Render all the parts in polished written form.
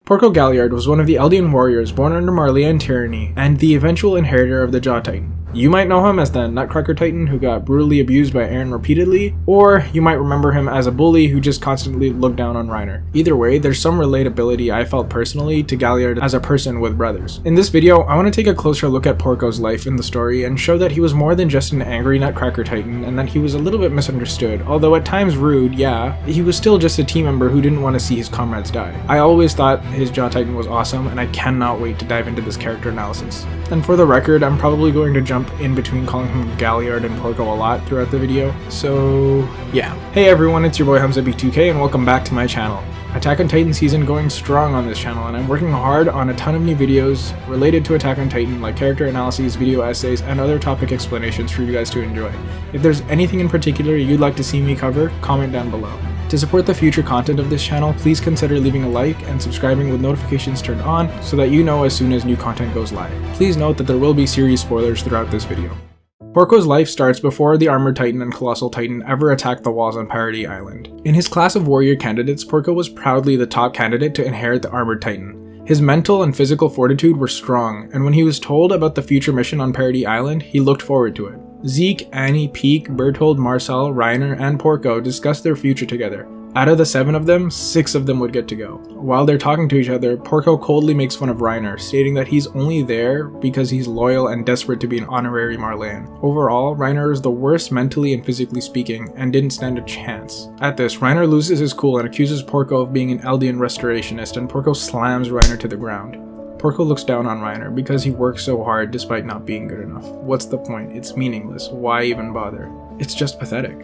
Porco Galliard was one of the Eldian warriors born under Marleyan tyranny and the eventual inheritor of the Jaw Titan. You might know him as the Nutcracker Titan who got brutally abused by Eren repeatedly, or you might remember him as a bully who just constantly looked down on Reiner. Either way, there's some relatability I felt personally to Galliard as a person with brothers. In this video, I want to take a closer look at Porco's life in the story and show that he was more than just an angry Nutcracker Titan and that he was a little bit misunderstood. Although at times rude, yeah, he was still just a team member who didn't want to see his comrades die. I always thought his Jaw Titan was awesome, and I cannot wait to dive into this character analysis. And for the record, I'm probably going to jump in between calling him Galliard and Porco a lot throughout the video, so yeah. Hey everyone, it's your boy HamzaB2K and welcome back to my channel. Attack on Titan season going strong on this channel, and I'm working hard on a ton of new videos related to Attack on Titan, like character analyses, video essays, and other topic explanations for you guys to enjoy. If there's anything in particular you'd like to see me cover, comment down below. To support the future content of this channel, please consider leaving a like and subscribing with notifications turned on so that you know as soon as new content goes live. Please note that there will be series spoilers throughout this video. Porco's life starts before the Armored Titan and Colossal Titan ever attacked the walls on Paradis Island. In his class of warrior candidates, Porco was proudly the top candidate to inherit the Armored Titan. His mental and physical fortitude were strong, and when he was told about the future mission on Paradis Island, he looked forward to it. Zeke, Annie, Peak, Berthold, Marcel, Reiner, and Porco discussed their future together. Out of the 7 of them, 6 of them would get to go. While they're talking to each other, Porco coldly makes fun of Reiner, stating that he's only there because he's loyal and desperate to be an honorary Marleyan. Overall, Reiner is the worst mentally and physically speaking, and didn't stand a chance. At this, Reiner loses his cool and accuses Porco of being an Eldian restorationist, and Porco slams Reiner to the ground. Porco looks down on Reiner because he works so hard despite not being good enough. What's the point? It's meaningless. Why even bother? It's just pathetic.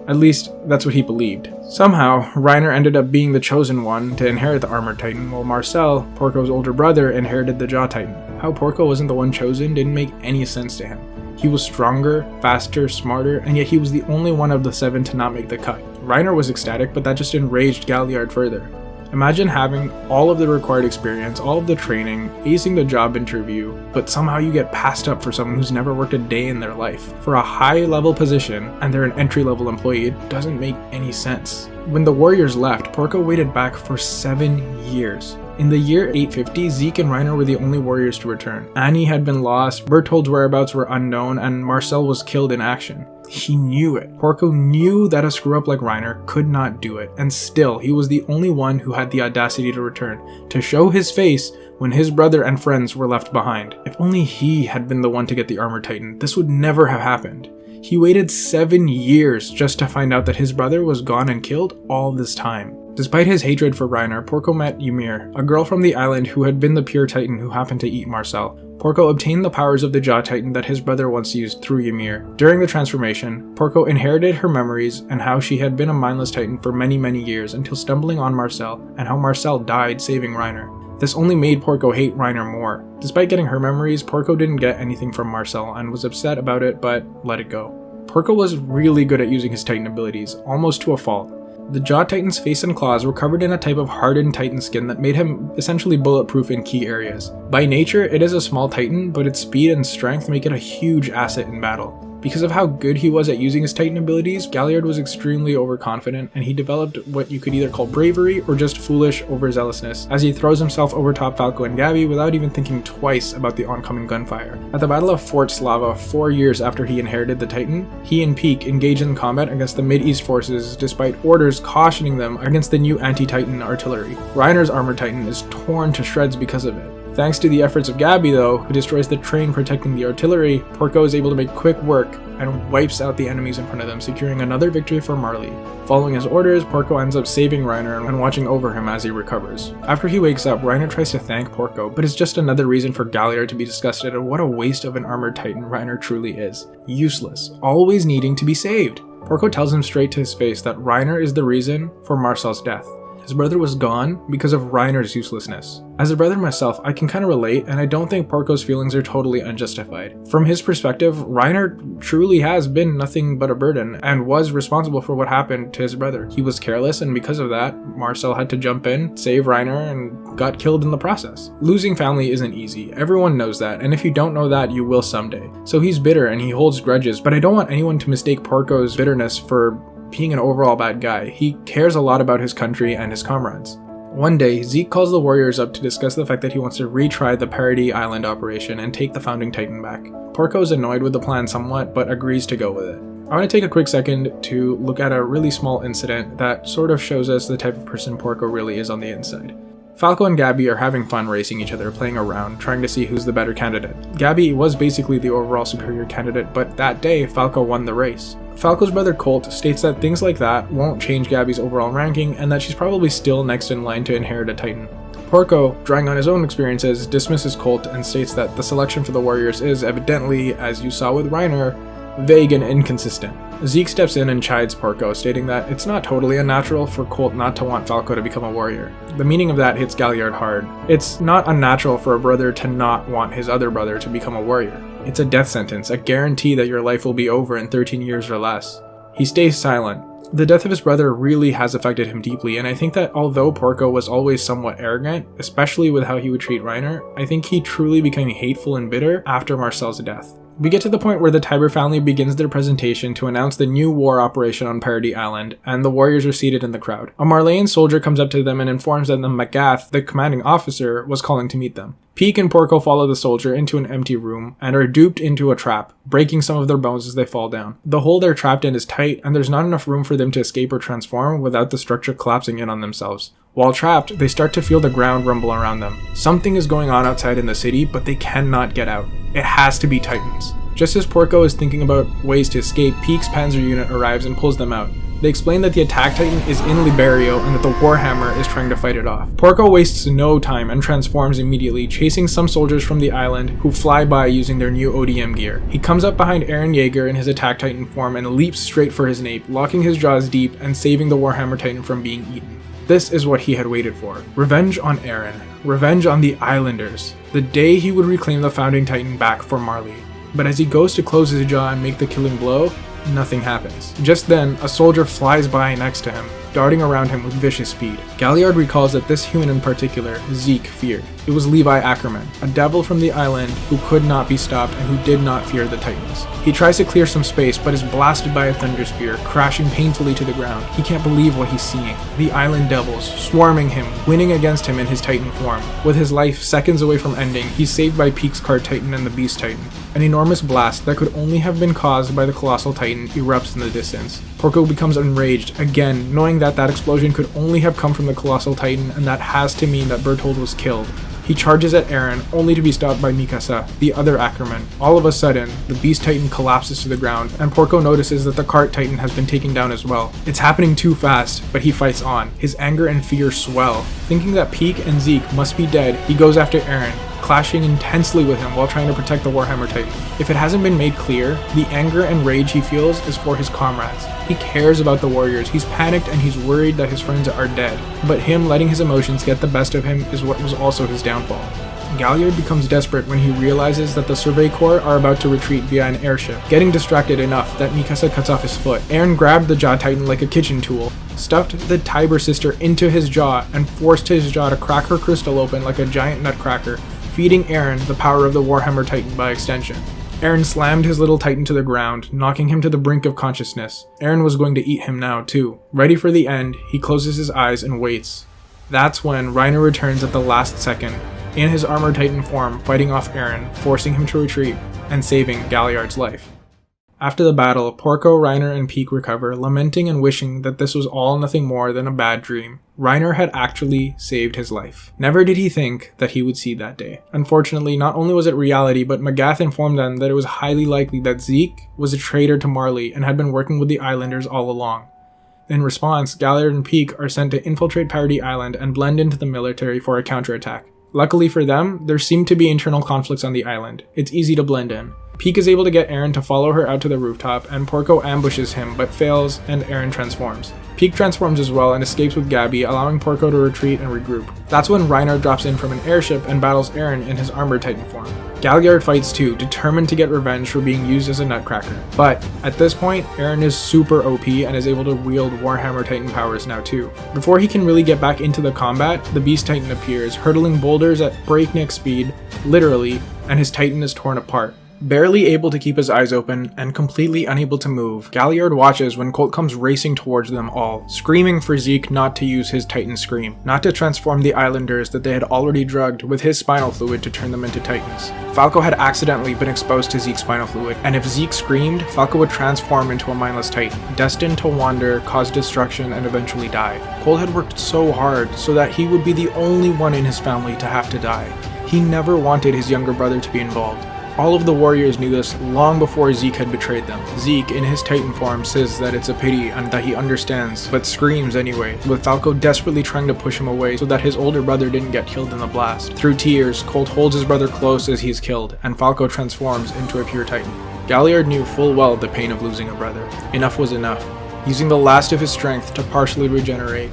At least, that's what he believed. Somehow, Reiner ended up being the chosen one to inherit the Armored Titan, while Marcel, Porco's older brother, inherited the Jaw Titan. How Porco wasn't the one chosen didn't make any sense to him. He was stronger, faster, smarter, and yet he was the only one of the 7 to not make the cut. Reiner was ecstatic, but that just enraged Galliard further. Imagine having all of the required experience, all of the training, acing the job interview, but somehow you get passed up for someone who's never worked a day in their life. For a high-level position, and they're an entry-level employee, it doesn't make any sense. When the warriors left, Porco waited back for 7 years. In the year 850, Zeke and Reiner were the only warriors to return. Annie had been lost, Berthold's whereabouts were unknown, and Marcel was killed in action. He knew it. Porco knew that a screw-up like Reiner could not do it, and still, he was the only one who had the audacity to return, to show his face when his brother and friends were left behind. If only he had been the one to get the Armored Titan, this would never have happened. He waited 7 years just to find out that his brother was gone and killed all this time. Despite his hatred for Reiner, Porco met Ymir, a girl from the island who had been the pure Titan who happened to eat Marcel. Porco obtained the powers of the Jaw Titan that his brother once used through Ymir. During the transformation, Porco inherited her memories and how she had been a mindless Titan for many years until stumbling on Marcel, and how Marcel died saving Reiner. This only made Porco hate Reiner more. Despite getting her memories, Porco didn't get anything from Marcel and was upset about it, but let it go. Porco was really good at using his Titan abilities, almost to a fault. The Jaw Titan's face and claws were covered in a type of hardened Titan skin that made him essentially bulletproof in key areas. By nature, it is a small Titan, but its speed and strength make it a huge asset in battle. Because of how good he was at using his Titan abilities, Galliard was extremely overconfident, and he developed what you could either call bravery or just foolish overzealousness, as he throws himself over top Falco and Gabi without even thinking twice about the oncoming gunfire. At the Battle of Fort Slava, 4 years after he inherited the Titan, he and Peak engaged in combat against the Mid-East forces despite orders cautioning them against the new anti-Titan artillery. Reiner's Armored Titan is torn to shreds because of it. Thanks to the efforts of Gabi though, who destroys the train protecting the artillery, Porco is able to make quick work and wipes out the enemies in front of them, securing another victory for Marley. Following his orders, Porco ends up saving Reiner and watching over him as he recovers. After he wakes up, Reiner tries to thank Porco, but it's just another reason for Galliard to be disgusted at what a waste of an Armored Titan Reiner truly is. Useless, always needing to be saved. Porco tells him straight to his face that Reiner is the reason for Marcel's death. His brother was gone because of Reiner's uselessness. As a brother myself, I can kind of relate, and I don't think Porco's feelings are totally unjustified. From his perspective, Reiner truly has been nothing but a burden, and was responsible for what happened to his brother. He was careless, and because of that, Marcel had to jump in, save Reiner, and got killed in the process. Losing family isn't easy, everyone knows that, and if you don't know that, you will someday. So he's bitter and he holds grudges, but I don't want anyone to mistake Porco's bitterness for being an overall bad guy. He cares a lot about his country and his comrades. One day, Zeke calls the warriors up to discuss the fact that he wants to retry the Paradis Island operation and take the Founding Titan back. Porco is annoyed with the plan somewhat, but agrees to go with it. I want to take a quick second to look at a really small incident that sort of shows us the type of person Porco really is on the inside. Falco and Gabby are having fun racing each other, playing around, trying to see who's the better candidate. Gabby was basically the overall superior candidate, but that day, Falco won the race. Falco's brother Colt states that things like that won't change Gabby's overall ranking and that she's probably still next in line to inherit a Titan. Porco, drawing on his own experiences, dismisses Colt and states that the selection for the warriors is evidently, as you saw with Reiner, vague and inconsistent. Zeke steps in and chides Porco, stating that it's not totally unnatural for Colt not to want Falco to become a warrior. The meaning of that hits Galliard hard. It's not unnatural for a brother to not want his other brother to become a warrior. It's a death sentence, a guarantee that your life will be over in 13 years or less. He stays silent. The death of his brother really has affected him deeply, and I think that although Porco was always somewhat arrogant, especially with how he would treat Reiner, I think he truly became hateful and bitter after Marcel's death. We get to the point where the Tiber family begins their presentation to announce the new war operation on Paradis Island, and the warriors are seated in the crowd. A Marleyan soldier comes up to them and informs them that Magath, the commanding officer, was calling to meet them. Peak and Porco follow the soldier into an empty room and are duped into a trap, breaking some of their bones as they fall down. The hole they're trapped in is tight, and there's not enough room for them to escape or transform without the structure collapsing in on themselves. While trapped, they start to feel the ground rumble around them. Something is going on outside in the city, but they cannot get out. It has to be Titans. Just as Porco is thinking about ways to escape, Peak's panzer unit arrives and pulls them out. They explain that the attack Titan is in Liberio and that the Warhammer is trying to fight it off. Porco wastes no time and transforms immediately, chasing some soldiers from the island who fly by using their new ODM gear. He comes up behind Eren Yeager in his attack Titan form and leaps straight for his nape, locking his jaws deep and saving the Warhammer Titan from being eaten. This is what he had waited for. Revenge on Eren. Revenge on the Islanders. The day he would reclaim the Founding Titan back for Marley. But as he goes to close his jaw and make the killing blow, nothing happens. Just then, a soldier flies by next to him, darting around him with vicious speed. Galliard recalls that this human in particular, Zeke, feared. It was Levi Ackerman, a devil from the island who could not be stopped and who did not fear the Titans. He tries to clear some space but is blasted by a thunder spear, crashing painfully to the ground. He can't believe what he's seeing. The island devils, swarming him, winning against him in his Titan form. With his life seconds away from ending, he's saved by Peak's Cart Titan and the Beast Titan. An enormous blast that could only have been caused by the Colossal Titan erupts in the distance. Porco becomes enraged, again, knowing that that explosion could only have come from the Colossal Titan, and that has to mean that Berthold was killed. He charges at Eren, only to be stopped by Mikasa, the other Ackerman. All of a sudden, the Beast Titan collapses to the ground, and Porco notices that the Cart Titan has been taken down as well. It's happening too fast, but he fights on. His anger and fear swell. Thinking that Peak and Zeke must be dead, he goes after Eren, clashing intensely with him while trying to protect the Warhammer Titan. If it hasn't been made clear, the anger and rage he feels is for his comrades. He cares about the warriors, he's panicked and he's worried that his friends are dead. But him letting his emotions get the best of him is what was also his downfall. Galliard becomes desperate when he realizes that the Survey Corps are about to retreat via an airship, getting distracted enough that Mikasa cuts off his foot. Eren grabbed the Jaw Titan like a kitchen tool, stuffed the Tiber sister into his jaw, and forced his jaw to crack her crystal open like a giant nutcracker, feeding Eren the power of the Warhammer Titan by extension. Eren slammed his little Titan to the ground, knocking him to the brink of consciousness. Eren was going to eat him now too. Ready for the end, he closes his eyes and waits. That's when Reiner returns at the last second, in his armored Titan form, fighting off Eren, forcing him to retreat, and saving Galliard's life. After the battle, Porco, Reiner, and Peak recover, lamenting and wishing that this was all nothing more than a bad dream. Reiner had actually saved his life. Never did he think that he would see that day. Unfortunately, not only was it reality, but Magath informed them that it was highly likely that Zeke was a traitor to Marley and had been working with the Islanders all along. In response, Galliard and Peak are sent to infiltrate Paradis Island and blend into the military for a counterattack. Luckily for them, there seem to be internal conflicts on the island. It's easy to blend in. Peak is able to get Eren to follow her out to the rooftop, and Porco ambushes him but fails, and Eren transforms. Peak transforms as well and escapes with Gabby, allowing Porco to retreat and regroup. That's when Reiner drops in from an airship and battles Eren in his armored Titan form. Galliard fights too, determined to get revenge for being used as a nutcracker. But at this point, Eren is super OP and is able to wield Warhammer Titan powers now too. Before he can really get back into the combat, the Beast Titan appears, hurtling boulders at breakneck speed, literally, and his Titan is torn apart. Barely able to keep his eyes open and completely unable to move, Galliard watches when Colt comes racing towards them all, screaming for Zeke not to use his Titan Scream, not to transform the Islanders that they had already drugged with his spinal fluid to turn them into Titans. Falco had accidentally been exposed to Zeke's spinal fluid, and if Zeke screamed, Falco would transform into a mindless Titan, destined to wander, cause destruction, and eventually die. Colt had worked so hard so that he would be the only one in his family to have to die. He never wanted his younger brother to be involved. All of the warriors knew this long before Zeke had betrayed them. Zeke, in his Titan form, says that it's a pity and that he understands, but screams anyway, with Falco desperately trying to push him away so that his older brother didn't get killed in the blast. Through tears, Colt holds his brother close as he's killed, and Falco transforms into a pure Titan. Galliard knew full well the pain of losing a brother. Enough was enough. Using the last of his strength to partially regenerate,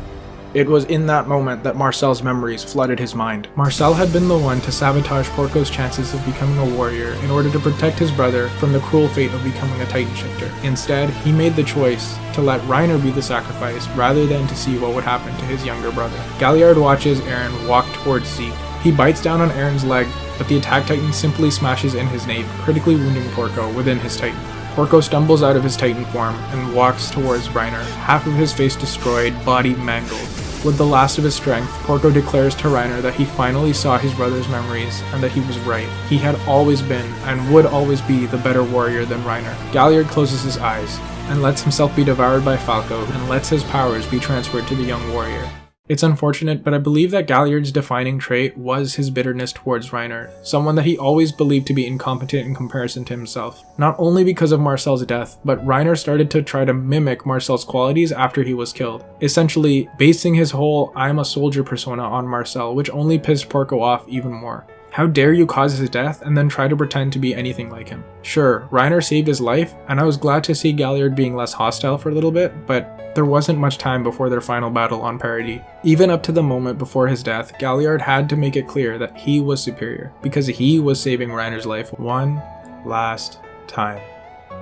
it was in that moment that Marcel's memories flooded his mind. Marcel had been the one to sabotage Porco's chances of becoming a warrior in order to protect his brother from the cruel fate of becoming a Titan shifter. Instead, he made the choice to let Reiner be the sacrifice rather than to see what would happen to his younger brother. Galliard watches Eren walk towards Zeke. He bites down on Eren's leg, but the attack Titan simply smashes in his nape, critically wounding Porco within his Titan. Porco stumbles out of his Titan form and walks towards Reiner, half of his face destroyed, body mangled. With the last of his strength, Porco declares to Reiner that he finally saw his brother's memories and that he was right. He had always been and would always be the better warrior than Reiner. Galliard closes his eyes and lets himself be devoured by Falco and lets his powers be transferred to the young warrior. It's unfortunate, but I believe that Galliard's defining trait was his bitterness towards Reiner, someone that he always believed to be incompetent in comparison to himself. Not only because of Marcel's death, but Reiner started to try to mimic Marcel's qualities after he was killed, essentially basing his whole "I'm a soldier" persona on Marcel, which only pissed Porco off even more. How dare you cause his death and then try to pretend to be anything like him? Sure, Reiner saved his life, and I was glad to see Galliard being less hostile for a little bit, but there wasn't much time before their final battle on Paradis. Even up to the moment before his death, Galliard had to make it clear that he was superior, because he was saving Reiner's life one last time.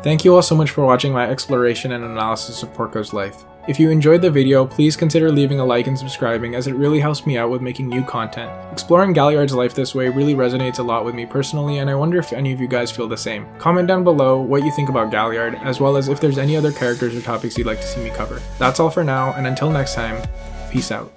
Thank you all so much for watching my exploration and analysis of Porco's life. If you enjoyed the video, please consider leaving a like and subscribing, as it really helps me out with making new content. Exploring Galliard's life this way really resonates a lot with me personally, and I wonder if any of you guys feel the same. Comment down below what you think about Galliard, as well as if there's any other characters or topics you'd like to see me cover. That's all for now, and until next time, peace out.